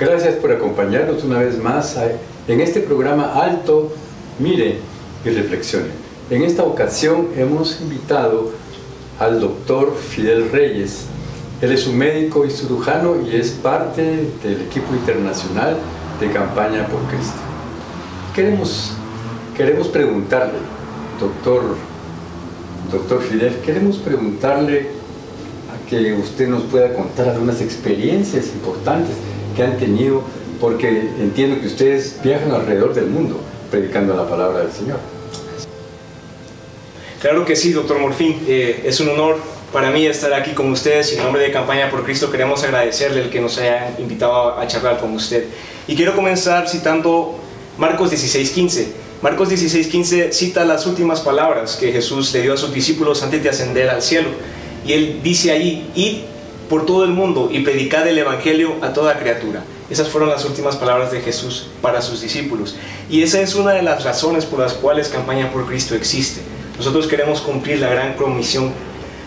Gracias por acompañarnos una vez más en este programa Alto, Mire y Reflexione. En esta ocasión hemos invitado al doctor Fidel Reyes. Él es un médico y cirujano y es parte del equipo internacional de Campaña por Cristo. Queremos preguntarle, doctor Fidel, queremos preguntarle a que usted nos pueda contar algunas experiencias importantes que han tenido, porque entiendo que ustedes viajan alrededor del mundo predicando la palabra del Señor. Claro que sí, doctor Morfín. Es un honor para mí estar aquí con ustedes y en nombre de Campaña por Cristo queremos agradecerle el que nos haya invitado a charlar con usted. Y quiero comenzar citando Marcos 16:15. Marcos 16:15 cita las últimas palabras que Jesús le dio a sus discípulos antes de ascender al cielo. Y él dice allí: id por todo el mundo y predicad el Evangelio a toda criatura. Esas fueron las últimas palabras de Jesús para sus discípulos. Y esa es una de las razones por las cuales Campaña por Cristo existe. Nosotros queremos cumplir la gran comisión.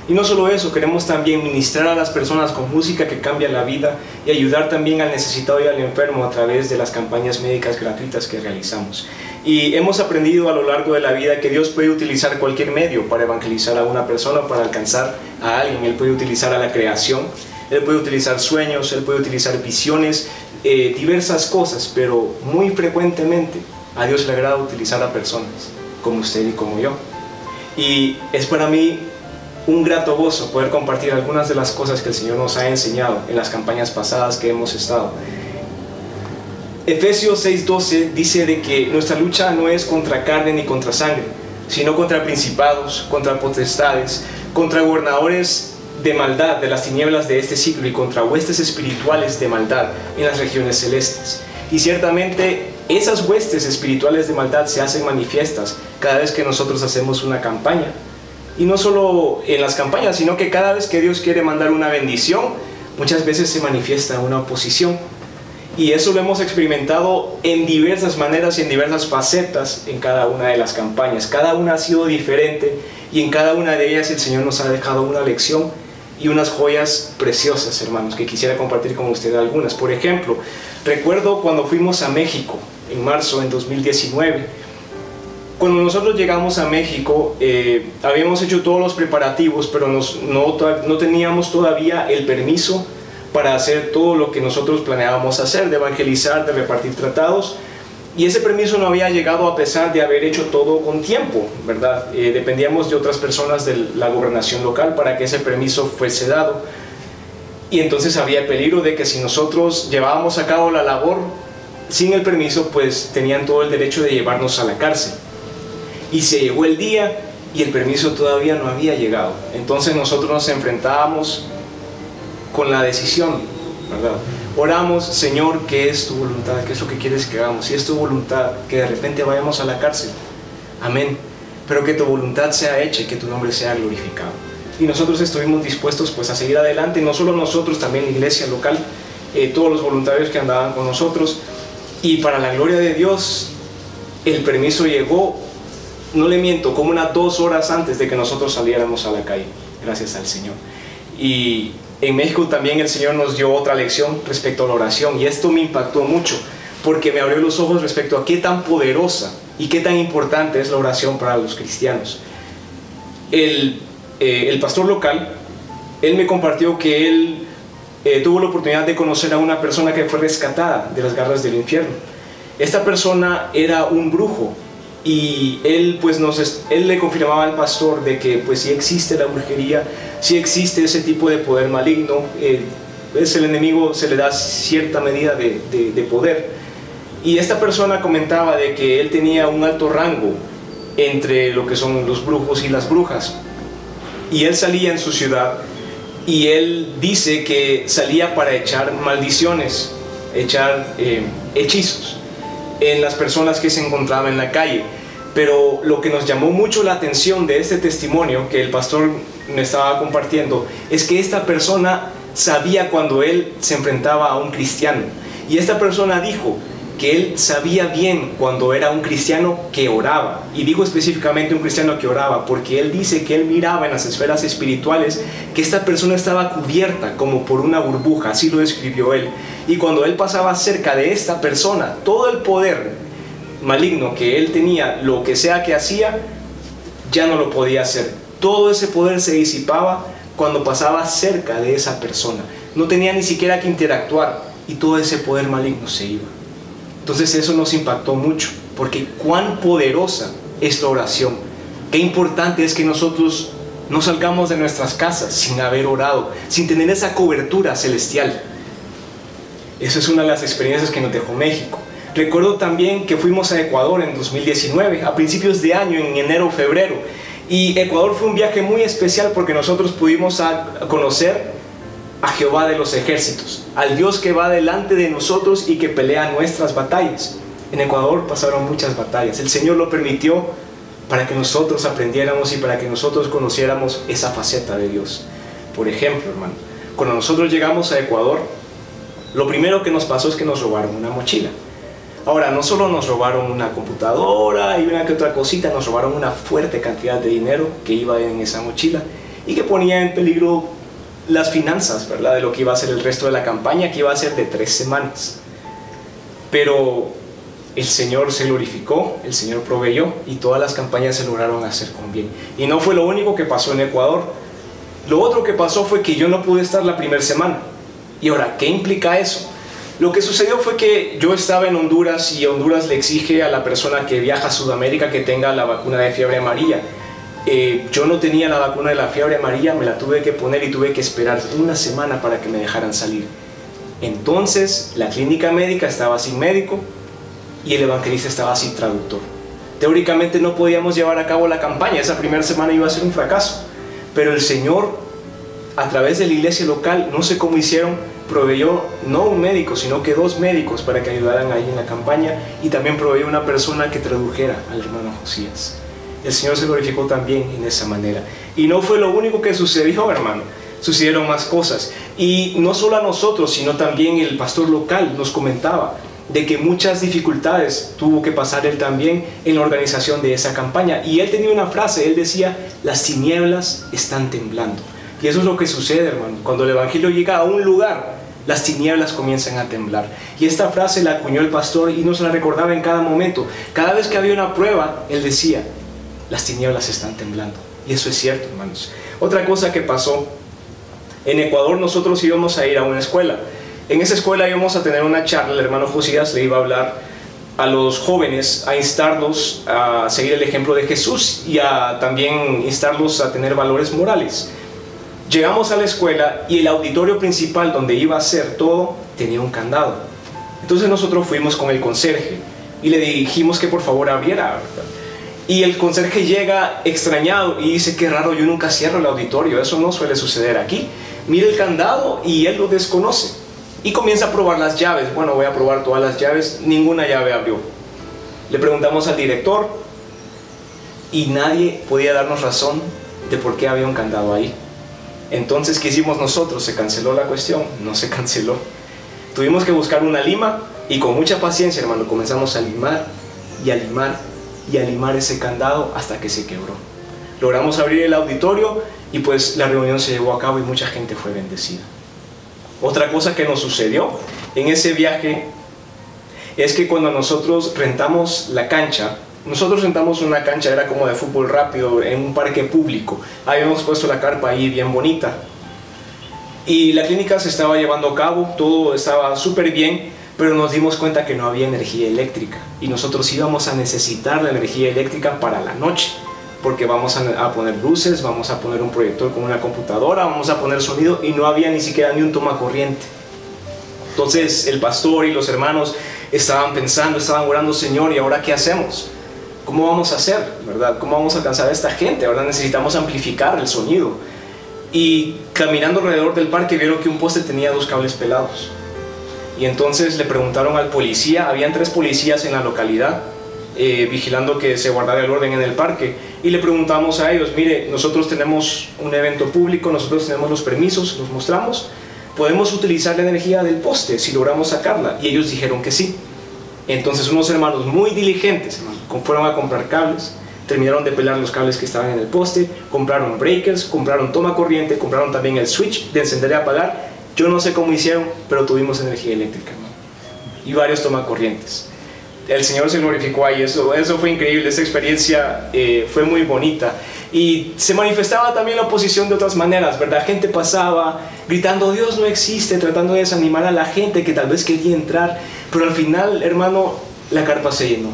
Y no solo eso, queremos también ministrar a las personas con música que cambia la vida y ayudar también al necesitado y al enfermo a través de las campañas médicas gratuitas que realizamos. Y hemos aprendido a lo largo de la vida que Dios puede utilizar cualquier medio para evangelizar a una persona, para alcanzar a alguien. Él puede utilizar a la creación, Él puede utilizar sueños, Él puede utilizar visiones, diversas cosas, pero muy frecuentemente a Dios le agrada utilizar a personas como usted y como yo. Y es para mí un grato gozo poder compartir algunas de las cosas que el Señor nos ha enseñado en las campañas pasadas que hemos estado. Efesios 6:12 dice de que nuestra lucha no es contra carne ni contra sangre, sino contra principados, contra potestades, contra gobernadores de maldad de las tinieblas de este siglo y contra huestes espirituales de maldad en las regiones celestes. Y ciertamente esas huestes espirituales de maldad se hacen manifiestas cada vez que nosotros hacemos una campaña. Y no solo en las campañas, sino que cada vez que Dios quiere mandar una bendición, muchas veces se manifiesta una oposición. Y eso lo hemos experimentado en diversas maneras y en diversas facetas en cada una de las campañas. Cada una ha sido diferente y en cada una de ellas el Señor nos ha dejado una lección y unas joyas preciosas, hermanos, que quisiera compartir con ustedes algunas. Por ejemplo, recuerdo cuando fuimos a México en marzo en 2019. Cuando nosotros llegamos a México, habíamos hecho todos los preparativos, pero no teníamos todavía el permiso para hacer todo lo que nosotros planeábamos hacer, de evangelizar, de repartir tratados. Y ese permiso no había llegado a pesar de haber hecho todo con tiempo, ¿verdad? Dependíamos de otras personas de la gobernación local para que ese permiso fuese dado. Y entonces había peligro de que si nosotros llevábamos a cabo la labor sin el permiso, pues tenían todo el derecho de llevarnos a la cárcel. Y se llegó el día y el permiso todavía no había llegado. Entonces nosotros nos enfrentábamos con la decisión, ¿verdad? Oramos: Señor, ¿qué es tu voluntad? ¿Qué es lo que quieres que hagamos? Si es tu voluntad que de repente vayamos a la cárcel, amén, pero que tu voluntad sea hecha y que tu nombre sea glorificado. Y nosotros estuvimos dispuestos pues a seguir adelante, no solo nosotros, también la iglesia local, todos los voluntarios que andaban con nosotros. Y para la gloria de Dios, el permiso llegó, no le miento, como unas 2 horas antes de que nosotros saliéramos a la calle, gracias al Señor. Y en México también el Señor nos dio otra lección respecto a la oración, y esto me impactó mucho, porque me abrió los ojos respecto a qué tan poderosa y qué tan importante es la oración para los cristianos. El pastor local, él me compartió que él tuvo la oportunidad de conocer a una persona que fue rescatada de las garras del infierno. Esta persona era un brujo, y él le confirmaba al pastor de que pues sí existe la brujería, sí existe ese tipo de poder maligno, es el enemigo, se le da cierta medida de poder. Y esta persona comentaba de que él tenía un alto rango entre lo que son los brujos y las brujas, y él salía en su ciudad y él dice que salía para echar maldiciones, echar hechizos en las personas que se encontraban en la calle. Pero lo que nos llamó mucho la atención de este testimonio que el pastor me estaba compartiendo es que esta persona sabía cuando él se enfrentaba a un cristiano, y esta persona dijo porque él sabía bien cuando era un cristiano que oraba. Y digo específicamente un cristiano que oraba, porque él dice que él miraba en las esferas espirituales que esta persona estaba cubierta como por una burbuja, así lo describió él. Y cuando él pasaba cerca de esta persona, todo el poder maligno que él tenía, lo que sea que hacía, ya no lo podía hacer. Todo ese poder se disipaba cuando pasaba cerca de esa persona. No tenía ni siquiera que interactuar y todo ese poder maligno se iba. Entonces eso nos impactó mucho, porque cuán poderosa es la oración. Qué importante es que nosotros no salgamos de nuestras casas sin haber orado, sin tener esa cobertura celestial. Esa es una de las experiencias que nos dejó México. Recuerdo también que fuimos a Ecuador en 2019, a principios de año, en enero o febrero. Y Ecuador fue un viaje muy especial porque nosotros pudimos conocer a Jehová de los ejércitos, al Dios que va delante de nosotros y que pelea nuestras batallas. En Ecuador pasaron muchas batallas. El Señor lo permitió para que nosotros aprendiéramos y para que nosotros conociéramos esa faceta de Dios. Por ejemplo, hermano, cuando nosotros llegamos a Ecuador, lo primero que nos pasó es que nos robaron una mochila. Ahora, no solo nos robaron una computadora y una que otra cosita, nos robaron una fuerte cantidad de dinero que iba en esa mochila y que ponía en peligro las finanzas, ¿verdad?, de lo que iba a ser el resto de la campaña, que iba a ser de 3 semanas. Pero el Señor se glorificó, el Señor proveyó y todas las campañas se lograron hacer con bien. Y no fue lo único que pasó en Ecuador. Lo otro que pasó fue que yo no pude estar la primera semana. Y ahora, ¿qué implica eso? Lo que sucedió fue que yo estaba en Honduras y Honduras le exige a la persona que viaja a Sudamérica que tenga la vacuna de fiebre amarilla. Yo no tenía la vacuna de la fiebre amarilla, me la tuve que poner y tuve que esperar 1 semana para que me dejaran salir. Entonces la clínica médica estaba sin médico y el evangelista estaba sin traductor. Teóricamente no podíamos llevar a cabo la campaña, esa primera semana iba a ser un fracaso. Pero el Señor, a través de la iglesia local, no sé cómo hicieron, proveyó no un médico, sino que 2 médicos para que ayudaran ahí en la campaña, y también proveyó una persona que tradujera al hermano Josías. El Señor se glorificó también en esa manera. Y no fue lo único que sucedió, hermano. Sucedieron más cosas. Y no solo a nosotros, sino también el pastor local nos comentaba de que muchas dificultades tuvo que pasar él también en la organización de esa campaña. Y él tenía una frase, él decía: las tinieblas están temblando. Y eso es lo que sucede, hermano. Cuando el evangelio llega a un lugar, las tinieblas comienzan a temblar. Y esta frase la acuñó el pastor y nos la recordaba en cada momento. Cada vez que había una prueba, él decía: las tinieblas están temblando. Y eso es cierto, hermanos. Otra cosa que pasó, en Ecuador nosotros íbamos a ir a una escuela. En esa escuela íbamos a tener una charla. El hermano Josías le iba a hablar a los jóvenes, a instarlos a seguir el ejemplo de Jesús y a también instarlos a tener valores morales. Llegamos a la escuela y el auditorio principal donde iba a ser todo tenía un candado. Entonces nosotros fuimos con el conserje y le dijimos que por favor abriera. Y el conserje llega extrañado y dice: qué raro, yo nunca cierro el auditorio, eso no suele suceder aquí. Mira el candado y él lo desconoce. Y comienza a probar las llaves. Bueno, voy a probar todas las llaves, ninguna llave abrió. Le preguntamos al director y nadie podía darnos razón de por qué había un candado ahí. Entonces, ¿qué hicimos nosotros? ¿Se canceló la cuestión? No se canceló. Tuvimos que buscar una lima y con mucha paciencia, hermano, comenzamos a limar y a limar y a limar ese candado hasta que se quebró. Logramos abrir el auditorio y pues la reunión se llevó a cabo y mucha gente fue bendecida. Otra cosa que nos sucedió en ese viaje es que cuando nosotros rentamos la cancha, nosotros rentamos una cancha, era como de fútbol rápido, en un parque público. Habíamos puesto la carpa ahí bien bonita. Y la clínica se estaba llevando a cabo, todo estaba súper bien, pero nos dimos cuenta que no había energía eléctrica. Y nosotros íbamos a necesitar la energía eléctrica para la noche, porque vamos a poner luces, vamos a poner un proyector con una computadora, vamos a poner sonido, y no había ni siquiera ni un toma corriente. Entonces el pastor y los hermanos estaban pensando, estaban orando: Señor, ¿y ahora qué hacemos? ¿Cómo vamos a hacer, verdad? ¿Cómo vamos a alcanzar a esta gente? Ahora necesitamos amplificar el sonido. Y caminando alrededor del parque vieron que un poste tenía 2 cables pelados. Y entonces le preguntaron al policía, habían 3 policías en la localidad, vigilando que se guardara el orden en el parque. Y le preguntamos a ellos: mire, nosotros tenemos un evento público, nosotros tenemos los permisos, los mostramos, ¿podemos utilizar la energía del poste si logramos sacarla? Y ellos dijeron que sí. Entonces unos hermanos muy diligentes, hermano, fueron a comprar cables, terminaron de pelar los cables que estaban en el poste, compraron breakers, compraron toma corriente, compraron también el switch de encender y apagar. Yo no sé cómo hicieron, pero tuvimos energía eléctrica, hermano, y varios tomacorrientes. El Señor se glorificó ahí, eso fue increíble, esa experiencia fue muy bonita. Y se manifestaba también la oposición de otras maneras, ¿verdad? Gente pasaba gritando, Dios no existe, tratando de desanimar a la gente que tal vez quería entrar, pero al final, hermano, la carpa se llenó.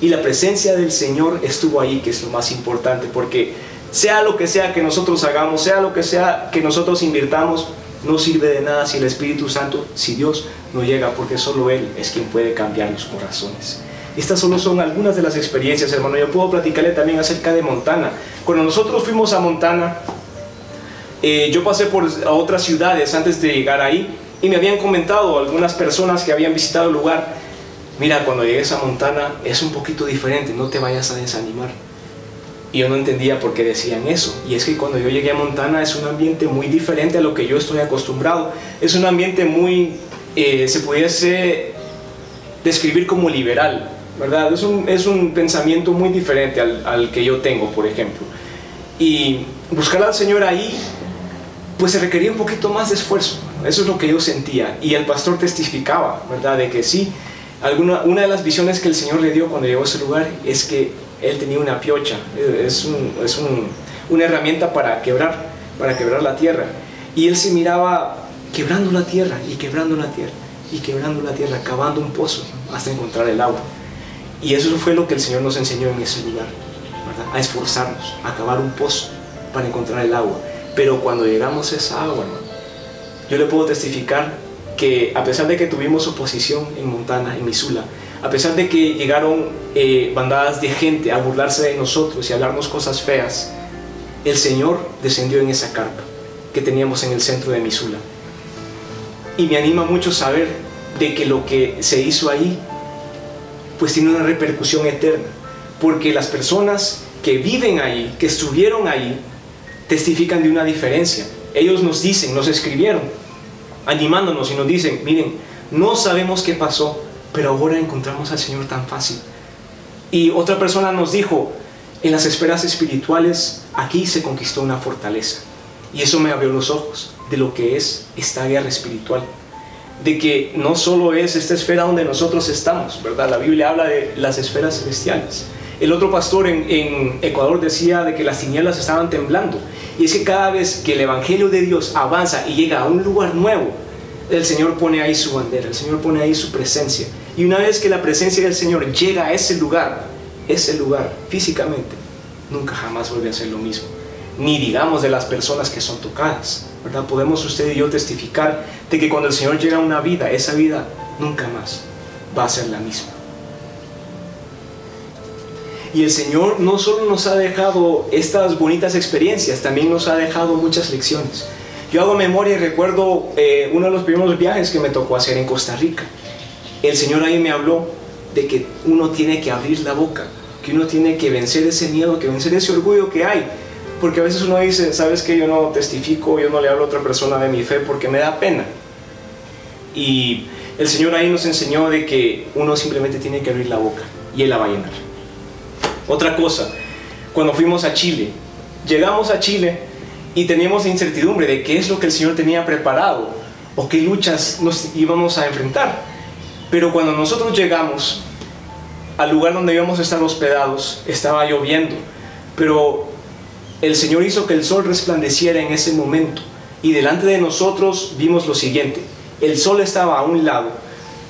Y la presencia del Señor estuvo ahí, que es lo más importante, porque sea lo que sea que nosotros hagamos, sea lo que sea que nosotros invirtamos, no sirve de nada si el Espíritu Santo, si Dios no llega, porque solo Él es quien puede cambiar los corazones. Estas solo son algunas de las experiencias, hermano. Yo puedo platicarle también acerca de Montana. Cuando nosotros fuimos a Montana, yo pasé a otras ciudades antes de llegar ahí, y me habían comentado algunas personas que habían visitado el lugar, mira, cuando llegues a Montana es un poquito diferente, no te vayas a desanimar. Y yo no entendía por qué decían eso. Y es que cuando yo llegué a Montana es un ambiente muy diferente a lo que yo estoy acostumbrado. Es un ambiente muy, se pudiese describir como liberal, ¿verdad? Es un pensamiento muy diferente al que yo tengo, por ejemplo. Y buscar al Señor ahí, pues se requería un poquito más de esfuerzo. Eso es lo que yo sentía. Y el pastor testificaba, ¿verdad? De que sí, una de las visiones que el Señor le dio cuando llegó a ese lugar es que él tenía una piocha, una herramienta para quebrar la tierra. Y él se miraba quebrando la tierra y quebrando la tierra y quebrando la tierra, cavando un pozo hasta encontrar el agua. Y eso fue lo que el Señor nos enseñó en ese lugar, ¿verdad? A esforzarnos, a cavar un pozo para encontrar el agua. Pero cuando llegamos a esa agua, hermano, yo le puedo testificar que a pesar de que tuvimos oposición en Montana, en Missoula, a pesar de que llegaron bandadas de gente a burlarse de nosotros y a hablarnos cosas feas, el Señor descendió en esa carpa que teníamos en el centro de Missoula. Y me anima mucho saber de que lo que se hizo ahí pues tiene una repercusión eterna, porque las personas que viven ahí, que estuvieron ahí, testifican de una diferencia. Ellos nos dicen, nos escribieron animándonos y nos dicen, miren, no sabemos qué pasó, pero ahora encontramos al Señor tan fácil. Y otra persona nos dijo, en las esferas espirituales aquí se conquistó una fortaleza. Y eso me abrió los ojos de lo que es esta guerra espiritual, de que no solo es esta esfera donde nosotros estamos, ¿verdad? La Biblia habla de las esferas celestiales. El otro pastor en Ecuador decía de que las tinieblas estaban temblando. Y es que cada vez que el Evangelio de Dios avanza y llega a un lugar nuevo, el Señor pone ahí su bandera, el Señor pone ahí su presencia. Y una vez que la presencia del Señor llega a ese lugar físicamente, nunca jamás vuelve a ser lo mismo. Ni digamos de las personas que son tocadas, ¿verdad? Podemos usted y yo testificar de que cuando el Señor llega a una vida, esa vida nunca más va a ser la misma. Y el Señor no solo nos ha dejado estas bonitas experiencias, también nos ha dejado muchas lecciones. Yo hago memoria y recuerdo uno de los primeros viajes que me tocó hacer en Costa Rica. El Señor ahí me habló de que uno tiene que abrir la boca, que uno tiene que vencer ese miedo, que vencer ese orgullo que hay. Porque a veces uno dice, ¿sabes qué? Yo no testifico, yo no le hablo a otra persona de mi fe porque me da pena. Y el Señor ahí nos enseñó de que uno simplemente tiene que abrir la boca y Él la va a llenar. Otra cosa, cuando fuimos a Chile, llegamos a Chile y teníamos la incertidumbre de qué es lo que el Señor tenía preparado o qué luchas nos íbamos a enfrentar. Pero cuando nosotros llegamos al lugar donde íbamos a estar hospedados, estaba lloviendo, pero el Señor hizo que el sol resplandeciera en ese momento y delante de nosotros vimos lo siguiente: el sol estaba a un lado,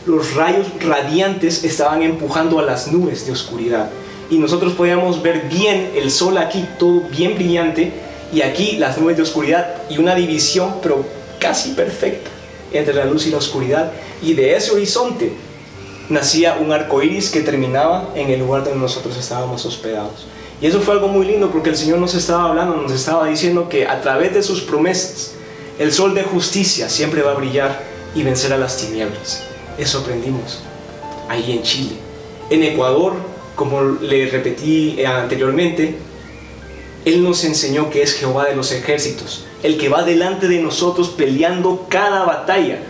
los rayos radiantes estaban empujando a las nubes de oscuridad y nosotros podíamos ver bien el sol aquí, todo bien brillante, y aquí las nubes de oscuridad y una división pero casi perfecta entre la luz y la oscuridad, y de ese horizonte nacía un arco iris que terminaba en el lugar donde nosotros estábamos hospedados. Y eso fue algo muy lindo porque el Señor nos estaba hablando, nos estaba diciendo que a través de sus promesas el sol de justicia siempre va a brillar y vencer a las tinieblas. Eso aprendimos ahí en Chile. En Ecuador, como le repetí anteriormente, Él nos enseñó que es Jehová de los ejércitos, el que va delante de nosotros peleando cada batalla.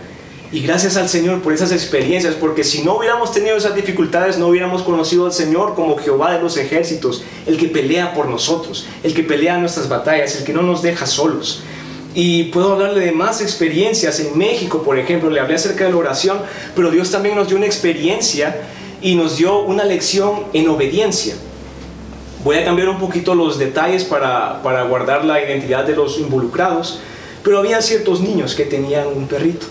Y gracias al Señor por esas experiencias, porque si no hubiéramos tenido esas dificultades, no hubiéramos conocido al Señor como Jehová de los ejércitos, el que pelea por nosotros, el que pelea nuestras batallas, el que no nos deja solos. Y puedo hablarle de más experiencias. En México, por ejemplo, le hablé acerca de la oración, pero Dios también nos dio una experiencia y nos dio una lección en obediencia. Voy a cambiar un poquito los detalles para guardar la identidad de los involucrados, pero había ciertos niños que tenían un perrito.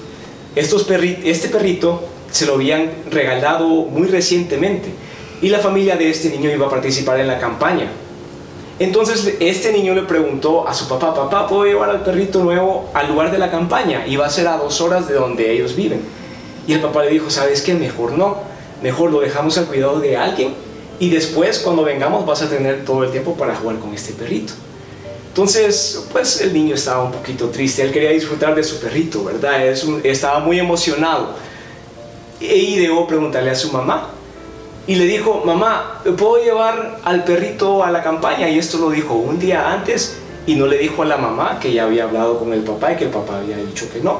Este perrito se lo habían regalado muy recientemente y la familia de este niño iba a participar en la campaña. Entonces este niño le preguntó a su papá: papá, ¿puedo llevar al perrito nuevo al lugar de la campaña? Iba a ser a 2 horas de donde ellos viven. Y el papá le dijo: ¿sabes qué? Mejor no, mejor lo dejamos al cuidado de alguien y después cuando vengamos vas a tener todo el tiempo para jugar con este perrito. Entonces, pues el niño estaba un poquito triste, él quería disfrutar de su perrito, ¿verdad? Estaba muy emocionado. Y debo preguntarle a su mamá. Y le dijo: mamá, ¿puedo llevar al perrito a la campaña? Y esto lo dijo un día antes y no le dijo a la mamá que ya había hablado con el papá y que el papá había dicho que no.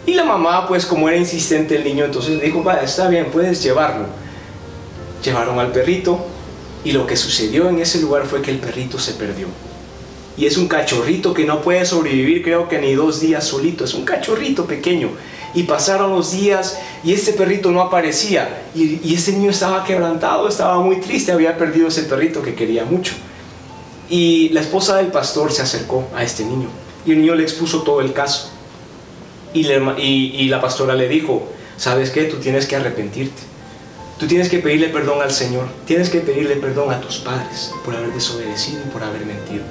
Y la mamá, pues como era insistente el niño, entonces le dijo: va, está bien, puedes llevarlo. Llevaron al perrito y lo que sucedió en ese lugar fue que el perrito se perdió. Y es un cachorrito que no puede sobrevivir, creo que ni 2 días solito, es un cachorrito pequeño. Y pasaron los días y este perrito no aparecía y este niño estaba quebrantado, estaba muy triste, había perdido ese perrito que quería mucho. Y la esposa del pastor se acercó a este niño y el niño le expuso todo el caso. Y la pastora le dijo: ¿sabes qué? Tú tienes que arrepentirte. Tú tienes que pedirle perdón al Señor. Tienes que pedirle perdón a tus padres por haber desobedecido y por haber mentido.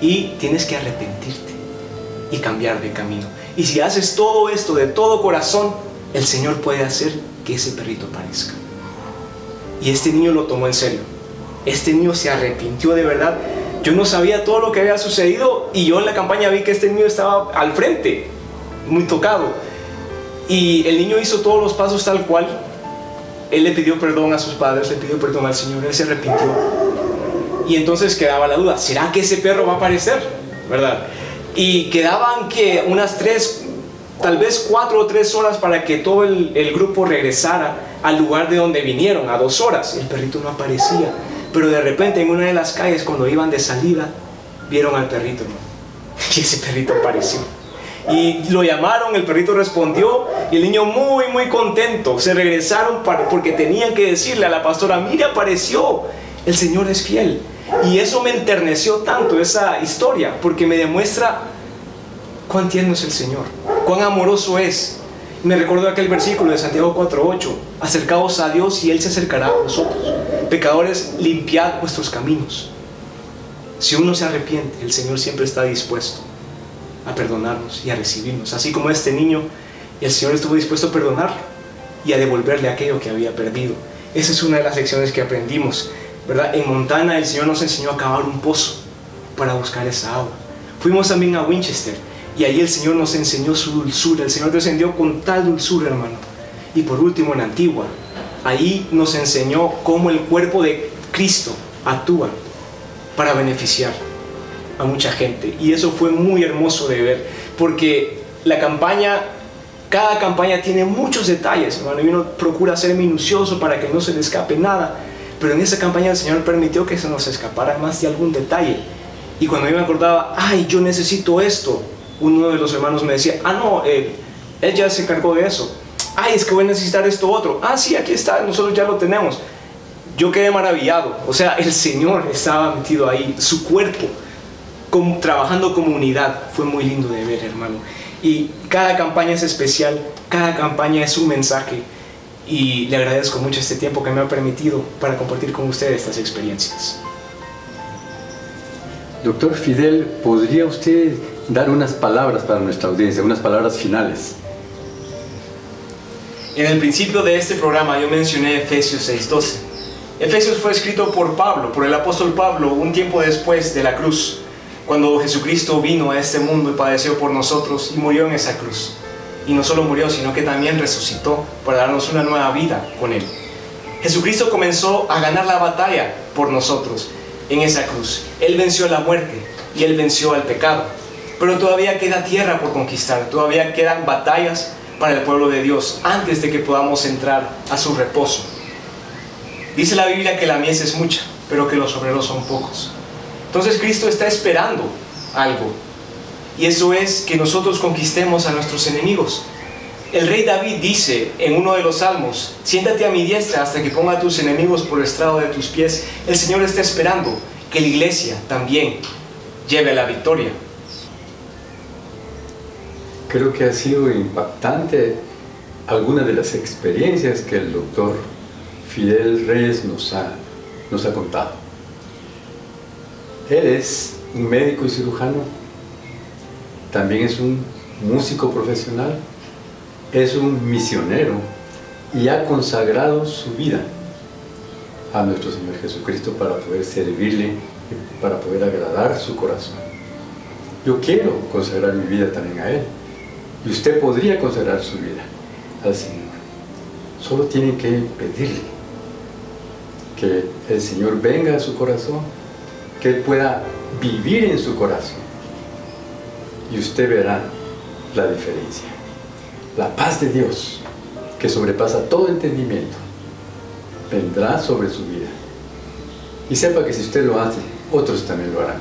Y tienes que arrepentirte y cambiar de camino. Y si haces todo esto de todo corazón, el Señor puede hacer que ese perrito aparezca. Y este niño lo tomó en serio. Este niño se arrepintió de verdad. Yo no sabía todo lo que había sucedido y yo en la campaña vi que este niño estaba al frente, muy tocado. Y el niño hizo todos los pasos tal cual. Él le pidió perdón a sus padres, le pidió perdón al Señor, él se arrepintió. Y entonces quedaba la duda: ¿será que ese perro va a aparecer? ¿Verdad? Y quedaban que unas 3, tal vez 4 o 3 horas para que todo el grupo regresara al lugar de donde vinieron, a 2 horas. El perrito no aparecía, pero de repente en una de las calles, cuando iban de salida, vieron al perrito, ¿no? Y ese perrito apareció. Y lo llamaron, el perrito respondió y el niño muy contento. Se regresaron porque tenían que decirle a la pastora: mire, apareció, el Señor es fiel. Y eso me enterneció tanto, esa historia, porque me demuestra cuán tierno es el Señor, cuán amoroso es. Me recuerdo aquel versículo de Santiago 4:8: acercaos a Dios y Él se acercará a vosotros. Pecadores, limpiad vuestros caminos. Si uno se arrepiente, el Señor siempre está dispuesto a perdonarnos y a recibirnos. Así como este niño, el Señor estuvo dispuesto a perdonarlo y a devolverle aquello que había perdido. Esa es una de las lecciones que aprendimos, ¿verdad? En Montana el Señor nos enseñó a cavar un pozo para buscar esa agua. Fuimos también a Winchester y ahí el Señor nos enseñó su dulzura. El Señor descendió con tal dulzura, hermano. Y por último en Antigua, ahí nos enseñó cómo el cuerpo de Cristo actúa para beneficiar a mucha gente. Y eso fue muy hermoso de ver, porque la campaña, cada campaña tiene muchos detalles, hermano, y uno procura ser minucioso para que no se le escape nada. Pero en esa campaña el Señor permitió que se nos escapara más de algún detalle. Y cuando yo me acordaba: ay, yo necesito esto, uno de los hermanos me decía: ah, no, él ya se encargó de eso. Ay, es que voy a necesitar esto otro. Ah, sí, aquí está, nosotros ya lo tenemos. Yo quedé maravillado. O sea, el Señor estaba metido ahí, su cuerpo, trabajando como unidad. Fue muy lindo de ver, hermano. Y cada campaña es especial, cada campaña es un mensaje. Y le agradezco mucho este tiempo que me ha permitido para compartir con ustedes estas experiencias. Doctor Fidel, ¿podría usted dar unas palabras para nuestra audiencia, unas palabras finales? En el principio de este programa yo mencioné Efesios 6:12. Efesios fue escrito por Pablo, por el apóstol Pablo, un tiempo después de la cruz, cuando Jesucristo vino a este mundo y padeció por nosotros y murió en esa cruz. Y no solo murió, sino que también resucitó para darnos una nueva vida con Él. Jesucristo comenzó a ganar la batalla por nosotros en esa cruz. Él venció la muerte y Él venció al pecado. Pero todavía queda tierra por conquistar, todavía quedan batallas para el pueblo de Dios antes de que podamos entrar a su reposo. Dice la Biblia que la mies es mucha, pero que los obreros son pocos. Entonces Cristo está esperando algo, y eso es que nosotros conquistemos a nuestros enemigos. El rey David dice en uno de los salmos: siéntate a mi diestra hasta que ponga a tus enemigos por estrado de tus pies. El Señor está esperando que la iglesia también lleve a la victoria. Creo que ha sido impactante algunas de las experiencias que el doctor Fidel Reyes nos ha contado. Él es un médico y cirujano, también es un músico profesional, es un misionero y ha consagrado su vida a nuestro Señor Jesucristo para poder servirle, para poder agradar su corazón. Yo quiero consagrar mi vida también a Él, y usted podría consagrar su vida al Señor. Solo tiene que pedirle que el Señor venga a su corazón, que Él pueda vivir en su corazón, y usted verá la diferencia. La paz de Dios, que sobrepasa todo entendimiento, vendrá sobre su vida. Y sepa que si usted lo hace, otros también lo harán.